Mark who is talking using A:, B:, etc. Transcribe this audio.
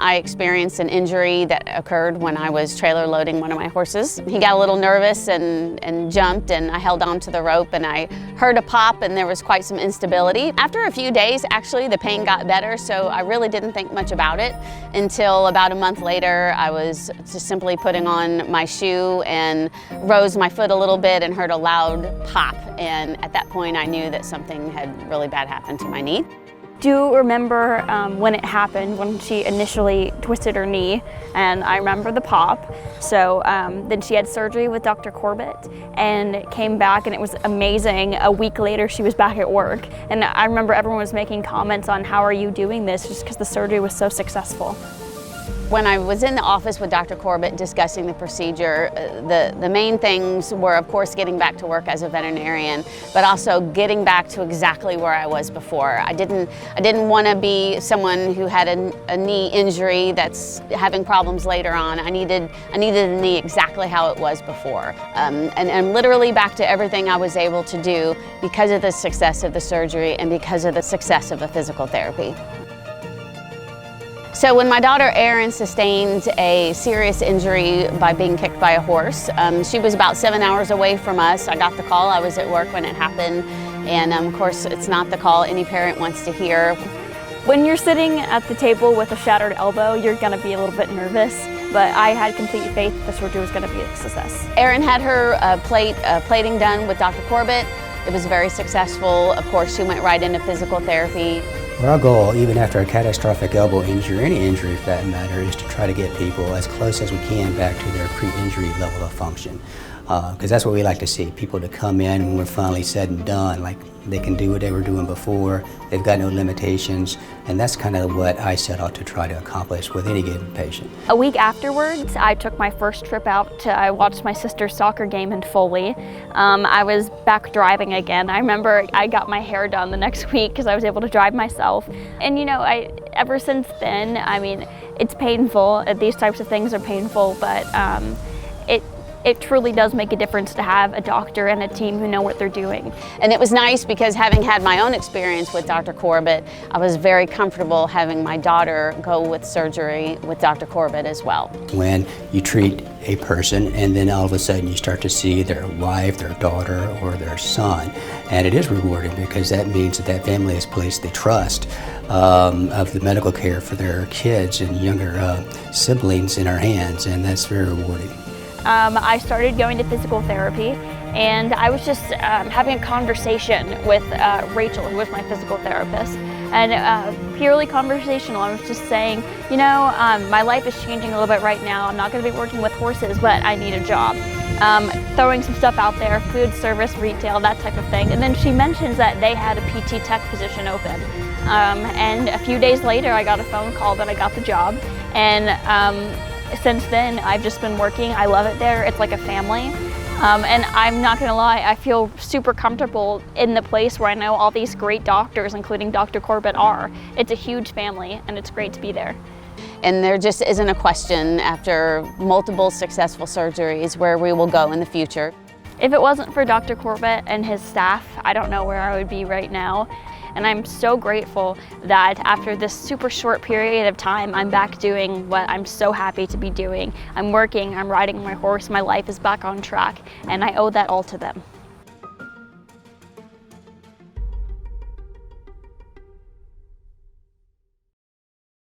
A: I experienced an injury that occurred when I was trailer loading one of my horses. He got a little nervous and jumped, and I held on to the rope, and I heard a pop, and there was quite some instability. After a few days, actually, the pain got better, so I really didn't think much about it until about a month later. I was just simply putting on my shoe and rose my foot a little bit and heard a loud pop, and at that point I knew that something had really bad happened to my knee.
B: Do you remember when it happened, when she initially twisted her knee? And I remember the pop. So then she had surgery with Dr. Corbett and came back, and it was amazing. A week later, she was back at work. And I remember everyone was making comments on how are you doing this, just because the surgery was so successful.
A: When I was in the office with Dr. Corbett discussing the procedure, the main things were, of course, getting back to work as a veterinarian, but also getting back to exactly where I was before. I didn't want to be someone who had a knee injury that's having problems later on. I needed a knee exactly how it was before, and literally back to everything I was able to do because of the success of the surgery and because of the success of the physical therapy. So when my daughter Erin sustained a serious injury by being kicked by a horse, she was about 7 hours away from us. I got the call. I was at work when it happened, and of course it's not the call any parent wants to hear.
B: When you're sitting at the table with a shattered elbow, you're going to be a little bit nervous, but I had complete faith the surgery was going to be a success.
A: Erin had her plating done with Dr. Corbett. It was very successful. Of course, she went right into physical therapy.
C: Our goal, even after a catastrophic elbow injury, or any injury for that matter, is to try to get people as close as we can back to their pre-injury level of function. Because that's what we like to see, people to come in when we're finally said and done, like they can do what they were doing before, they've got no limitations, and that's kind of what I set out to try to accomplish with any given patient.
B: A week afterwards, I took my first trip out I watched my sister's soccer game in Foley. I was back driving again. I remember I got my hair done the next week because I was able to drive myself. And you know, ever since then, I mean, it's painful. These types of things are painful, but it truly does make a difference to have a doctor and a team who know what they're doing.
A: And it was nice because having had my own experience with Dr. Corbett, I was very comfortable having my daughter go with surgery with Dr. Corbett as well.
C: When you treat a person and then all of a sudden you start to see their wife, their daughter, or their son, and it is rewarding because that means that family has placed the trust of the medical care for their kids and younger siblings in our hands, and that's very rewarding.
B: I started going to physical therapy, and I was just having a conversation with Rachel, who was my physical therapist, and purely conversational. I was just saying, you know, my life is changing a little bit right now. I'm not going to be working with horses, but I need a job. Throwing some stuff out there, food service, retail, that type of thing. And then she mentions that they had a PT tech position open. And a few days later, I got a phone call that I got the job, and since then, I've just been working. I love it there. It's like a family. And I'm not gonna lie, I feel super comfortable in the place where I know all these great doctors, including Dr. Corbett, are. It's a huge family, and it's great to be there.
A: And there just isn't a question after multiple successful surgeries where we will go in the future.
B: If it wasn't for Dr. Corbett and his staff, I don't know where I would be right now. And I'm so grateful that after this super short period of time, I'm back doing what I'm so happy to be doing. I'm working, I'm riding my horse, my life is back on track, and I owe that all to them.